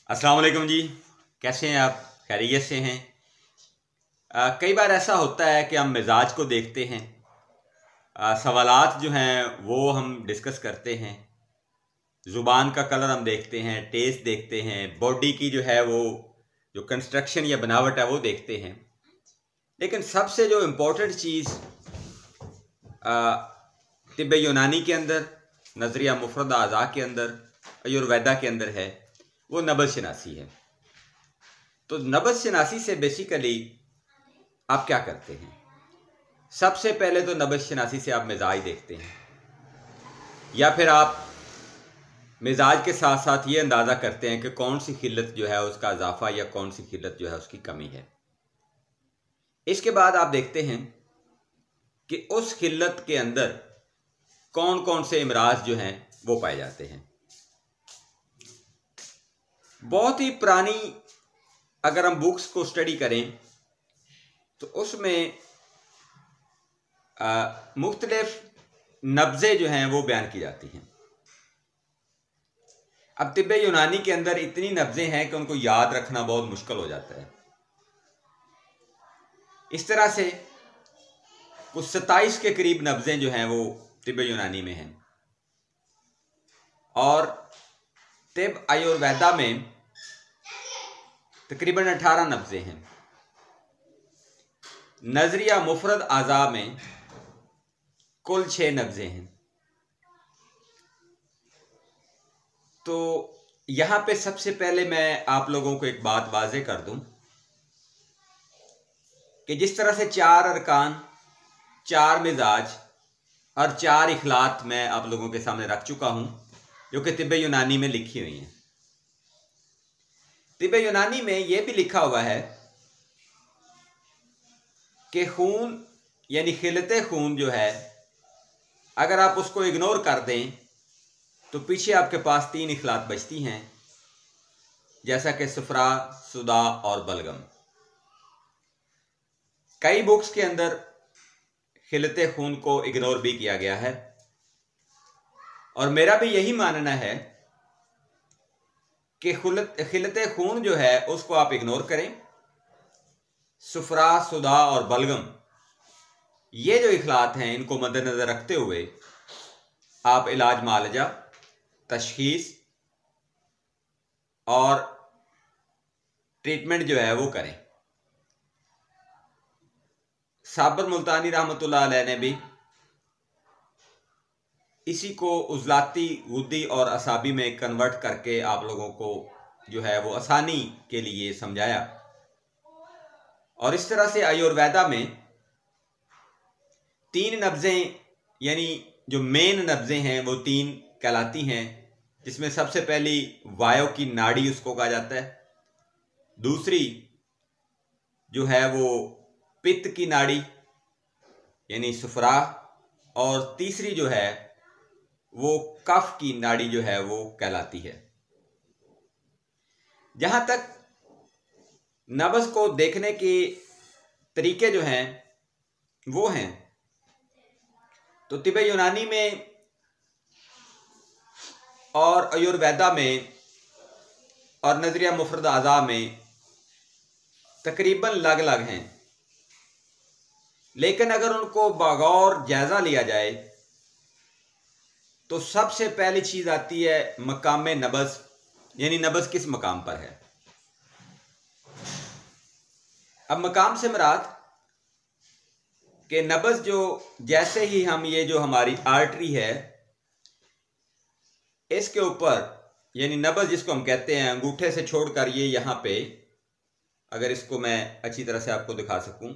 अस्सलाम वालेकुम जी। कैसे हैं आप? खैरियत से हैं? कई बार ऐसा होता है कि हम मिजाज को देखते हैं, सवालात जो हैं वो हम डिस्कस करते हैं, ज़ुबान का कलर हम देखते हैं, टेस्ट देखते हैं, बॉडी की जो है वो जो कंस्ट्रक्शन या बनावट है वो देखते हैं। लेकिन सबसे जो इम्पोर्टेंट चीज़ तिब्ब यूनानी के अंदर, नज़रिया मुफरद आज़ा के अंदर, आयुर्वेदा के अंदर है, वो नब्ज़ शनासी है। तो नब्ज़ शनासी से बेसिकली आप क्या करते हैं? सबसे पहले तो नब्ज़ शनासी से आप मिजाज देखते हैं, या फिर आप मिजाज के साथ साथ ये अंदाज़ा करते हैं कि कौन सी खिल्लत जो है उसका इजाफा या कौन सी खिल्लत जो है उसकी कमी है। इसके बाद आप देखते हैं कि उस खिल्लत के अंदर कौन कौन से इमराज जो हैं वो पाए जाते हैं। बहुत ही पुरानी अगर हम बुक्स को स्टडी करें तो उसमें मुख्तलिफ नब्ज़ें जो हैं वो बयान की जाती हैं। अब तिब्बे यूनानी के अंदर इतनी नब्ज़ें हैं कि उनको याद रखना बहुत मुश्किल हो जाता है। इस तरह से कुछ 27 के करीब नब्ज़ें जो हैं वो तिब्बे यूनानी में हैं, और तिब्ब आयुर्वेदा में तकरीबन 18 नब्ज़ें हैं। नज़रिया मुफरद आज़ा में कुल 6 नब्ज़ें हैं। तो यहाँ पे सबसे पहले मैं आप लोगों को एक बात वाज़ेह कर दूं कि जिस तरह से 4 अरकान, 4 मिजाज और 4 इखलात मैं आप लोगों के सामने रख चुका हूँ, जो कि तिब्बे यूनानी में लिखी हुई हैं। तिब्बे यूनानी में यह भी लिखा हुआ है कि खून यानी खिलते खून जो है, अगर आप उसको इग्नोर कर दें तो पीछे आपके पास 3 इखलात बचती हैं, जैसा कि सफरा, सुदा और बलगम। कई बुक्स के अंदर खिलते खून को इग्नोर भी किया गया है, और मेरा भी यही मानना है कि खिलते खून जो है उसको आप इग्नोर करें। सफरा, सुदा और बलगम, ये जो इखलात हैं, इनको मद्देनज़र रखते हुए आप इलाज मालजा, तशखीस और ट्रीटमेंट जो है वो करें। साबर मुल्तानी रहमतुल्लाह अलैह ने भी इसी को उज़लाती, गुद्दी और असाबी में कन्वर्ट करके आप लोगों को जो है वो आसानी के लिए समझाया। और इस तरह से आयुर्वेदा में 3 नब्ज़ें यानी जो मेन नब्ज़ें हैं वो 3 कहलाती हैं, जिसमें सबसे पहली वायु की नाड़ी उसको कहा जाता है, दूसरी जो है वो पित्त की नाड़ी यानी सुफरा, और तीसरी जो है वो कफ की नाड़ी जो है वो कहलाती है। जहां तक नब्ज़ को देखने के तरीके जो हैं वो हैं, तो तिब्बे यूनानी में और आयुर्वेदा में और नज़रिया मुफरद आज़ा में तकरीबन अलग अलग हैं, लेकिन अगर उनको बगौर जायज़ा लिया जाए तो सबसे पहली चीज़ आती है मकाम नब्ज़, यानी नब्ज़ किस मकाम पर है। अब मकाम से मुराद कि नब्ज़ जो जैसे ही हम ये जो हमारी आर्टरी है इसके ऊपर, यानी नब्ज़ जिसको हम कहते हैं अंगूठे से छोड़कर ये यहाँ पे, अगर इसको मैं अच्छी तरह से आपको दिखा सकूं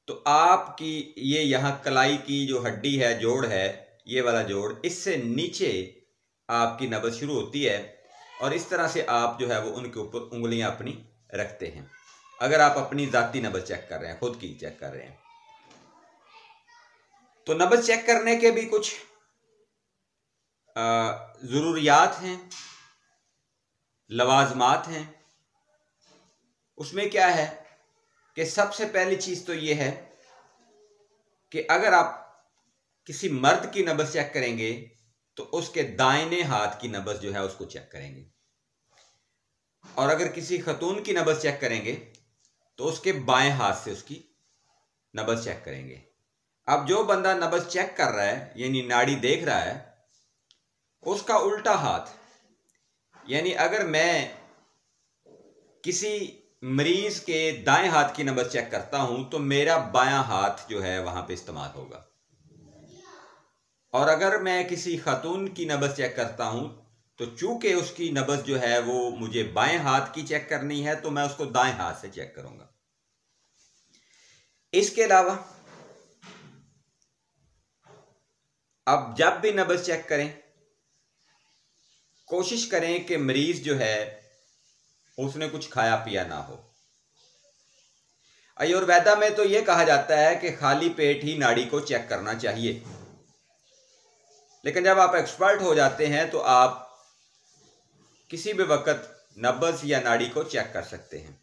तो आपकी ये यहाँ कलाई की जो हड्डी है, जोड़ है, ये वाला जोड़, इससे नीचे आपकी नब्ज़ शुरू होती है, और इस तरह से आप जो है वो उनके ऊपर उंगलियां अपनी रखते हैं। अगर आप अपनी ज़ाती नब्ज़ चेक कर रहे हैं, खुद की चेक कर रहे हैं, तो नब्ज़ चेक करने के भी कुछ ज़रूरियात हैं, लवाजमात हैं। उसमें क्या है कि सबसे पहली चीज़ तो ये है कि अगर आप किसी मर्द की नब्ज़ चेक करेंगे तो उसके दाहिने हाथ की नब्ज़ जो है उसको चेक करेंगे। और अगर किसी खतून की नब्ज़ चेक करेंगे तो उसके बाएं हाथ से उसकी नब्ज़ चेक करेंगे। अब जो बंदा नब्ज़ चेक कर रहा है यानी नाड़ी देख रहा है, उसका उल्टा हाथ, यानी अगर मैं किसी मरीज के दाएं हाथ की नब्ज़ चेक करता हूं तो मेरा बायां हाथ जो है वहां पे इस्तेमाल होगा। और अगर मैं किसी खातून की नब्ज़ चेक करता हूं तो चूंकि उसकी नब्ज़ जो है वो मुझे बाएं हाथ की चेक करनी है तो मैं उसको दाएं हाथ से चेक करूंगा। इसके अलावा अब जब भी नब्ज़ चेक करें, कोशिश करें कि मरीज जो है उसने कुछ खाया पिया ना हो। आयुर्वेदा में तो यह कहा जाता है कि खाली पेट ही नाड़ी को चेक करना चाहिए, लेकिन जब आप एक्सपर्ट हो जाते हैं तो आप किसी भी वक्त नब्ज़ या नाड़ी को चेक कर सकते हैं।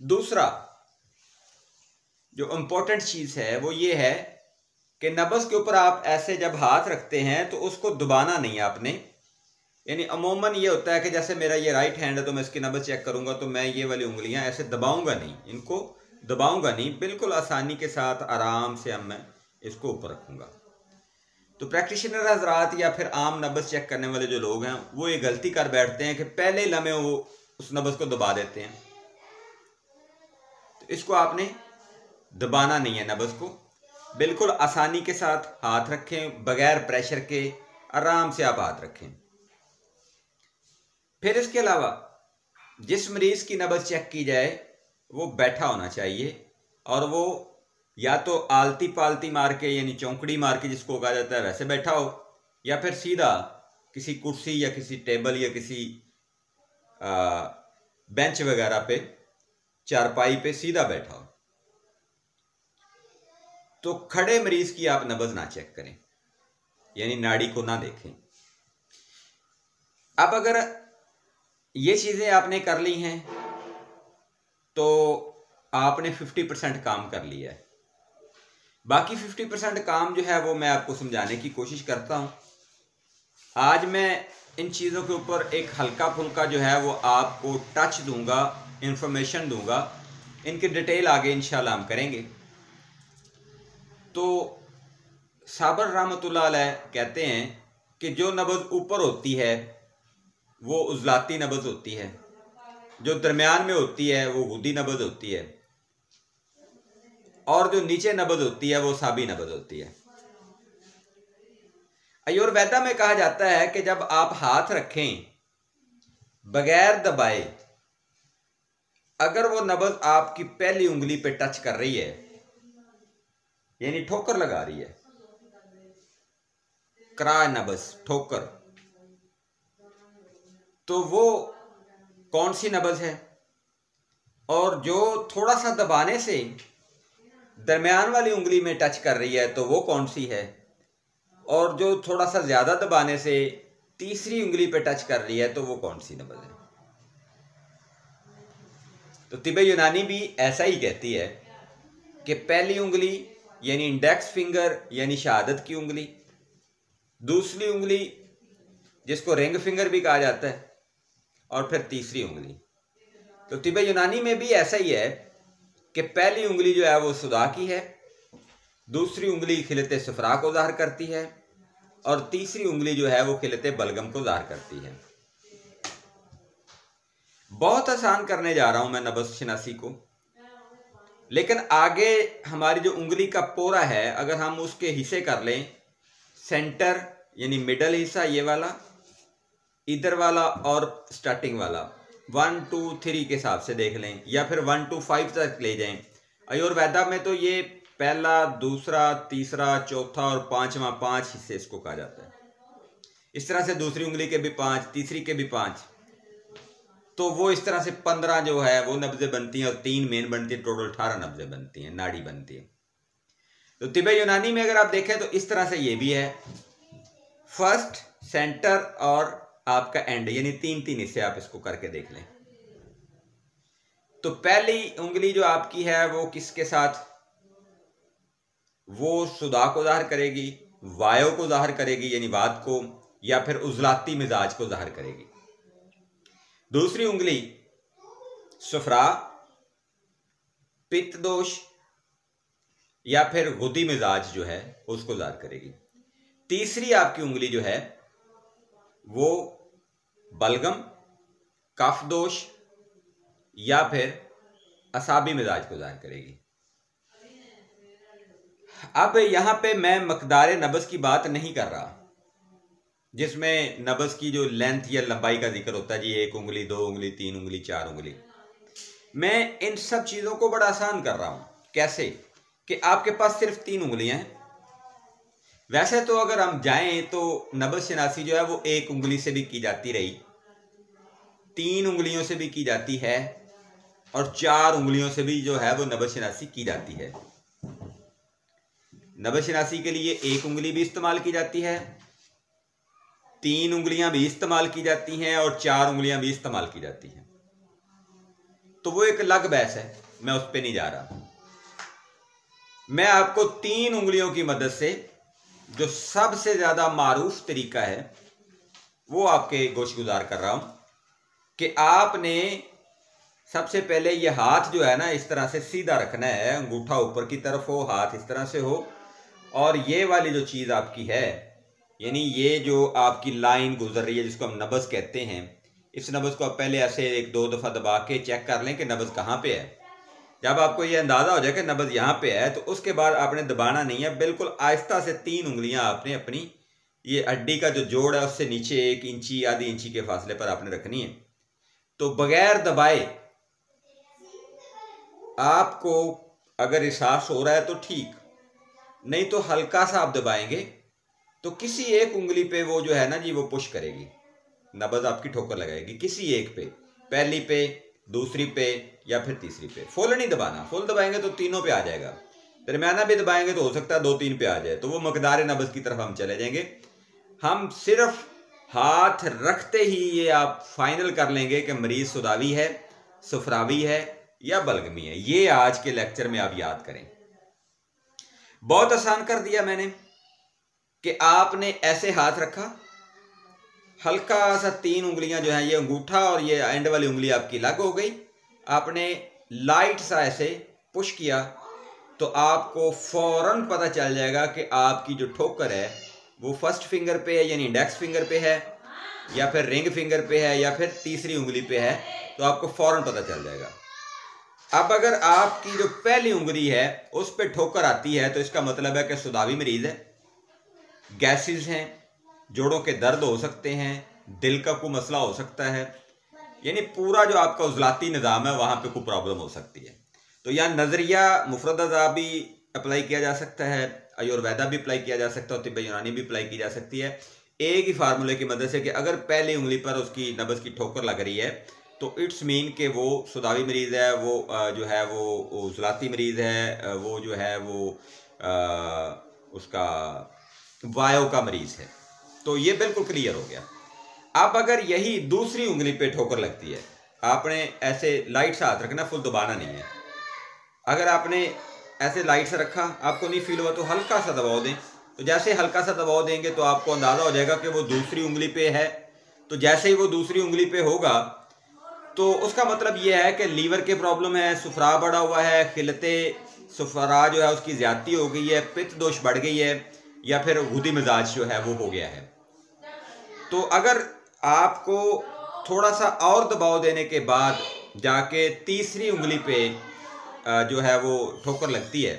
दूसरा जो इम्पोर्टेंट चीज़ है वो ये है कि नब्ज़ के ऊपर आप ऐसे जब हाथ रखते हैं तो उसको दबाना नहीं है आपने। यानी अमूमन ये होता है कि जैसे मेरा ये राइट हैंड है तो मैं इसकी नब्ज़ चेक करूंगा तो मैं ये वाली उंगलियां ऐसे दबाऊंगा नहीं, इनको दबाऊंगा नहीं, बिल्कुल आसानी के साथ आराम से अब मैं इसको ऊपर रखूंगा। तो प्रैक्टिशनर हजरात या फिर आम नब्ज़ चेक करने वाले जो लोग हैं वो ये गलती कर बैठते हैं कि पहले लम्हे वो उस नब्ज़ को दबा देते हैं। तो इसको आपने दबाना नहीं है, नब्ज़ को बिल्कुल आसानी के साथ हाथ रखें, बगैर प्रेशर के आराम से आप हाथ रखें। फिर इसके अलावा जिस मरीज की नब्ज़ चेक की जाए वो बैठा होना चाहिए, और वो या तो आलती पालती मार के यानी चौंकड़ी मार के जिसको कहा जाता है वैसे बैठा हो, या फिर सीधा किसी कुर्सी या किसी टेबल या किसी बेंच वगैरह पे, चारपाई पे सीधा बैठा हो। तो खड़े मरीज की आप नब्ज़ ना चेक करें, यानी नाड़ी को ना देखें। अब अगर ये चीज़ें आपने कर ली हैं तो आपने 50% काम कर लिया है। बाकी 50% काम जो है वो मैं आपको समझाने की कोशिश करता हूँ। आज मैं इन चीज़ों के ऊपर एक हल्का फुल्का जो है वो आपको टच दूंगा, इंफॉर्मेशन दूंगा, इनकी डिटेल आगे इंशाल्लाह हम करेंगे। तो साबर रहमतुल्लाह अलैह कहते हैं कि जो नब्ज़ ऊपर होती है वो उज़लाती नब्ज़ होती है, जो दरमियान में होती है वो गुदी नब्ज़ होती है, और जो नीचे नब्ज़ होती है वो साबी नब्ज़ होती है। आयुर्वेदा में कहा जाता है कि जब आप हाथ रखें बगैर दबाए, अगर वो नब्ज़ आपकी पहली उंगली पे टच कर रही है यानी ठोकर लगा रही है, क्रा नब्ज़ ठोकर, तो वो कौन सी नब्ज़ है, और जो थोड़ा सा दबाने से दरमियान वाली उंगली में टच कर रही है तो वो कौन सी है, और जो थोड़ा सा ज़्यादा दबाने से तीसरी उंगली पे टच कर रही है तो वो कौन सी नब्ज़ है। तो तिब्बे यूनानी भी ऐसा ही कहती है कि पहली उंगली यानी इंडेक्स फिंगर यानी शहादत की उंगली, दूसरी उंगली जिसको रिंग फिंगर भी कहा जाता है, और फिर तीसरी उंगली। तो तिब्बे यूनानी में भी ऐसा ही है कि पहली उंगली जो है वो सुदा की है, दूसरी उंगली खिलते सफरा को ज़ाहिर करती है, और तीसरी उंगली जो है वो खिलते बलगम को ज़ाहिर करती है। बहुत आसान करने जा रहा हूं मैं नब्ज़ शनासी को, लेकिन आगे हमारी जो उंगली का पोरा है अगर हम उसके हिस्से कर लें, सेंटर यानी मिडल हिस्सा ये वाला, इधर वाला और स्टार्टिंग वाला 1 2 3 के हिसाब से देख लें, या फिर 1 2 5 तक ले जाएं। आयुर्वेदा में तो ये पहला, दूसरा, तीसरा, चौथा और पांचवा, 5 हिस्से इसको कहा जाता है। इस तरह से दूसरी उंगली के भी 5, तीसरी के भी 5, तो वो इस तरह से 15 जो है वो नब्ज़ें बनती हैं, और 3 मेन बनती है, टोटल 18 नब्ज़ें बनती हैं, नाड़ी बनती है। तो तिब्बे यूनानी में अगर आप देखें तो इस तरह से ये भी है, फर्स्ट, सेंटर और आपका एंड, यानी 3-3 हिस्से आप इसको करके देख लें। तो पहली उंगली जो आपकी है वो किसके साथ, वो सुदा को ज़ाहिर करेगी, वायु को ज़ाहिर करेगी यानी वात को, या फिर उजलाती मिजाज को ज़ाहिर करेगी। दूसरी उंगली सुफरा, पित्त दोष या फिर गुदी मिजाज जो है उसको ज़ाहिर करेगी। तीसरी आपकी उंगली जो है वो बलगम, कफ दोष या फिर असाबी मिजाज को ज़ाहिर करेगी। अब यहां पे मैं मकदार नब्ज़ की बात नहीं कर रहा, जिसमें नब्ज़ की जो लेंथ या लंबाई का जिक्र होता है जी, 1 उंगली, 2 उंगली, 3 उंगली, 4 उंगली। मैं इन सब चीज़ों को बड़ा आसान कर रहा हूं। कैसे कि आपके पास सिर्फ 3 उंगलियां हैं। वैसे तो अगर हम जाएं तो नब्ज़ शनासी जो है वो 1 उंगली से भी की जाती रही, 3 उंगलियों से भी की जाती है और 4 उंगलियों से भी जो है वो नब्ज़ शनासी की जाती है। नब्ज़ शनासी के लिए 1 उंगली भी इस्तेमाल की जाती है, 3 उंगलियां भी इस्तेमाल की जाती हैं और 4 उंगलियां भी इस्तेमाल की जाती हैं। तो वो एक अलग बहस है, मैं उस पर नहीं जा रहा। मैं आपको 3 उंगलियों की मदद से जो सबसे ज्यादा मारूफ तरीका है वो आपके गोशगुजार कर रहा हूं कि आपने सबसे पहले ये हाथ जो है ना इस तरह से सीधा रखना है, अंगूठा ऊपर की तरफ हो, हाथ इस तरह से हो, और ये वाली जो चीज़ आपकी है, यानी ये जो आपकी लाइन गुजर रही है जिसको हम नब्ज़ कहते हैं, इस नब्ज़ को आप पहले ऐसे 1-2 दफ़ा दबा के चेक कर लें कि नब्ज़ कहाँ पे है। जब आपको ये अंदाज़ा हो जाए कि नब्ज़ यहाँ पे है तो उसके बाद आपने दबाना नहीं है, बिल्कुल आहिस्ता से 3 उंगलियाँ आपने अपनी ये हड्डी का जो जोड़ है उससे नीचे 1 इंची आधी इंची के फासले पर आपने रखनी है। तो बगैर दबाए आपको अगर एहसास हो रहा है तो ठीक, नहीं तो हल्का सा आप दबाएंगे तो किसी एक उंगली पे वो जो है ना जी वो पुश करेगी, नब्ज़ आपकी ठोकर लगाएगी किसी एक पे, पहली पे, दूसरी पे या फिर तीसरी पे। फुल नहीं दबाना, फुल दबाएंगे तो तीनों पे आ जाएगा, दरमियाना भी दबाएंगे तो हो सकता है 2-3 पे आ जाए, तो वो मकदार नब्ज़ की तरफ हम चले जाएंगे। हम सिर्फ हाथ रखते ही ये आप फाइनल कर लेंगे कि मरीज सुदावी है, सुफरावी है या बलगमी है। ये आज के लेक्चर में आप याद करें। बहुत आसान कर दिया मैंने कि आपने ऐसे हाथ रखा, हल्का सा 3 उंगलियां जो हैं, ये अंगूठा और ये एंड वाली उंगली आपकी अलग हो गई, आपने लाइट सा ऐसे पुश किया तो आपको फौरन पता चल जाएगा कि आपकी जो ठोकर है वो फर्स्ट फिंगर पे है, यानी इंडेक्स फिंगर पे है या फिर रिंग फिंगर पे है या फिर तीसरी उंगली पे है, तो आपको फौरन पता चल जाएगा। अब अगर आपकी जो पहली उंगली है उस पर ठोकर आती है तो इसका मतलब है कि सुदावी मरीज है, गैसेस हैं, जोड़ों के दर्द हो सकते हैं, दिल का कोई मसला हो सकता है, यानी पूरा जो आपका उजलाती निज़ाम है वहाँ पे कोई प्रॉब्लम हो सकती है। तो यहाँ नज़रिया मुफरद अज़ा भी अप्लाई किया जा सकता है, आयुर्वेदा भी अप्लाई किया जा सकता है और तिब्ब यूनानी भी अप्लाई की जा सकती है, एक ही फार्मूले की मदद से कि अगर पहली उंगली पर उसकी नब्ज़ की ठोकर लग रही है तो इट्स मीन कि वो सुदावी मरीज़ है, वो जो है वो उजलाती मरीज़ है, वो जो है वो उसका वायु का मरीज़ है। तो ये बिल्कुल क्लियर हो गया। अब अगर यही दूसरी उंगली पे ठोकर लगती है, आपने ऐसे लाइट से हाथ रखना, फुल दबाना नहीं है। अगर आपने ऐसे लाइट से रखा, आपको नहीं फील हुआ तो हल्का सा दबाव दें। तो जैसे हल्का सा दबाव देंगे तो आपको अंदाज़ा हो जाएगा कि वो दूसरी उंगली पे है। तो जैसे ही वो दूसरी उंगली पे होगा तो उसका मतलब ये है कि लीवर के प्रॉब्लम है, सुफरा बढ़ा हुआ है, खिलते सुफरा जो है उसकी ज़्यादती हो गई है, पित्त दोष बढ़ गई है या फिर गुदी मिजाज जो है वो हो गया है। तो अगर आपको थोड़ा सा और दबाव देने के बाद जाके तीसरी उंगली पे जो है वो ठोकर लगती है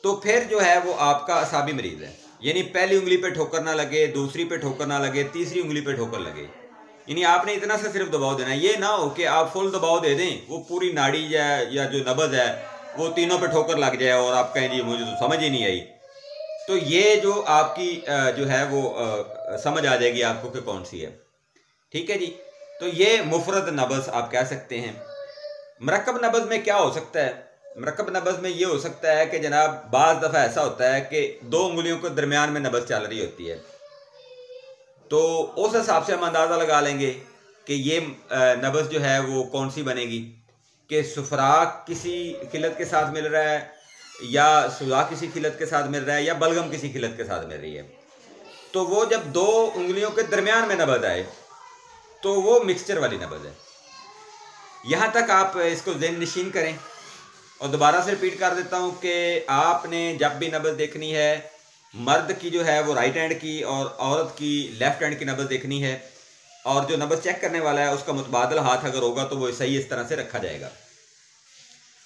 तो फिर जो है वो आपका असाबी मरीज है, यानी पहली उंगली पे ठोकर ना लगे, दूसरी पे ठोकर ना लगे, तीसरी उंगली पे ठोकर लगे, यानी आपने इतना सा सिर्फ दबाव देना है। ये ना हो कि आप फुल दबाव दे दें, वो पूरी नाड़ी या जो नब्ज़ है वो तीनों पे ठोकर लग जाए और आप कहें जी मुझे तो समझ ही नहीं आई। तो ये जो आपकी जो है वो समझ आ जाएगी आपको कि कौन सी है। ठीक है जी। तो ये मुफरद नब्ज़ आप कह सकते हैं। मरकब नब्ज़ में क्या हो सकता है? मरकब नब्ज़ में ये हो सकता है कि जनाब बाज़ दफ़ा ऐसा होता है कि 2 उंगलियों के दरमियान में नब्ज़ चल रही होती है, तो उस हिसाब से हम अंदाज़ा लगा लेंगे कि ये नब्ज़ जो है वो कौन सी बनेगी, कि सुफरा किसी खिलत के साथ मिल रहा है या सुजा किसी खिलत के साथ मिल रहा है या बलगम किसी खिलत के साथ मिल रही है। तो वो जब 2 उंगलियों के दरमियान में नब्ज़ आए तो वो मिक्सचर वाली नब्ज़ है। यहाँ तक आप इसको ज़हन नशीन करें। और दोबारा से रिपीट कर देता हूँ कि आपने जब भी नब्ज़ देखनी है, मर्द की जो है वो राइट हैंड की और औरत की लेफ्ट हैंड की नब्ज़ देखनी है, और जो नब्ज़ चेक करने वाला है उसका मुतबादल हाथ अगर होगा तो वो सही इस तरह से रखा जाएगा।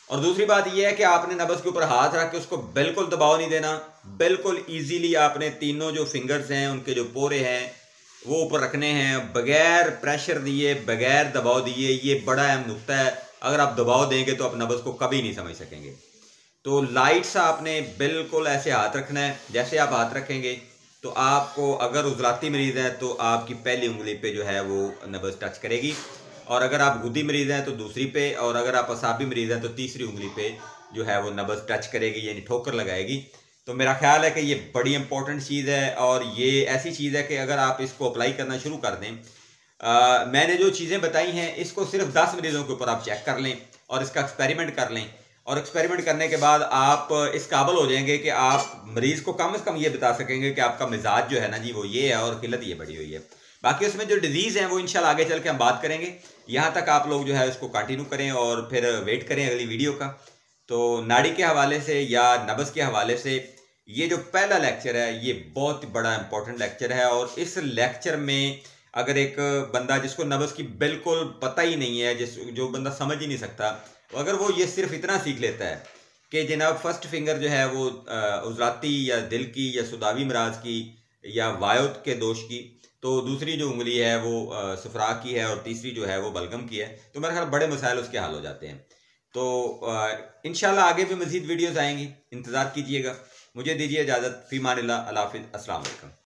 और दूसरी बात यह है कि आपने नब्ज़ के ऊपर हाथ रख के उसको बिल्कुल दबाव नहीं देना। बिल्कुल ईजीली आपने तीनों जो फिंगर्स हैं, उनके जो पोरे हैं वो ऊपर रखने हैं, बगैर प्रेशर दिए, बगैर दबाव दिए। ये बड़ा अहम नुक्ता है। अगर आप दबाव देंगे तो आप नब्ज़ को कभी नहीं समझ सकेंगे। तो लाइट सा आपने बिल्कुल ऐसे हाथ रखना है। जैसे आप हाथ रखेंगे तो आपको, अगर उजलाती मरीज़ है तो आपकी पहली उंगली पे जो है वो नब्ज़ टच करेगी, और अगर आप गुद्दी मरीज़ हैं तो दूसरी पे, और अगर आप असाबी मरीज़ हैं तो तीसरी उंगली पे जो है वो नब्ज़ टच करेगी, यानी ठोकर लगाएगी। तो मेरा ख्याल है कि ये बड़ी इंपॉर्टेंट चीज़ है, और ये ऐसी चीज़ है कि अगर आप इसको अप्लाई करना शुरू कर दें, मैंने जो चीज़ें बताई हैं इसको सिर्फ 10 मरीज़ों के ऊपर आप चेक कर लें और इसका एक्सपेरिमेंट कर लें, और एक्सपेरिमेंट करने के बाद आप इस काबिल हो जाएंगे कि आप मरीज़ को कम से कम ये बता सकेंगे कि आपका मिजाज जो है ना जी वो ये है और किल्लत ये बढ़ी हुई है। बाकी उसमें जो डिजीज़ हैं वो इंशाल्लाह आगे चल के हम बात करेंगे। यहाँ तक आप लोग जो है उसको कंटिन्यू करें और फिर वेट करें अगली वीडियो का। तो नाड़ी के हवाले से या नब्ज़ के हवाले से ये जो पहला लेक्चर है ये बहुत बड़ा इंपॉर्टेंट लेक्चर है, और इस लेक्चर में अगर एक बंदा जिसको नब्ज़ की बिल्कुल पता ही नहीं है, जो बंदा समझ ही नहीं सकता, अगर वो ये सिर्फ इतना सीख लेता है कि जनाब फर्स्ट फिंगर जो है वो उजलाती या दिल की या सुदावी मराज की या वायुत के दोष की, तो दूसरी जो उंगली है वो सफरा की है, और तीसरी जो है वो बलगम की है, तो मेरे ख्याल बड़े मसाइल उसके हल हो जाते हैं। तो इंशाल्लाह आगे भी मज़ीद वीडियोज़ आएंगी, इंतज़ार कीजिएगा। मुझे दीजिए इजाज़त। फ़ी मानिल्लाह, अल्लाह हाफ़िज़, अस्सलाम वालेकुम।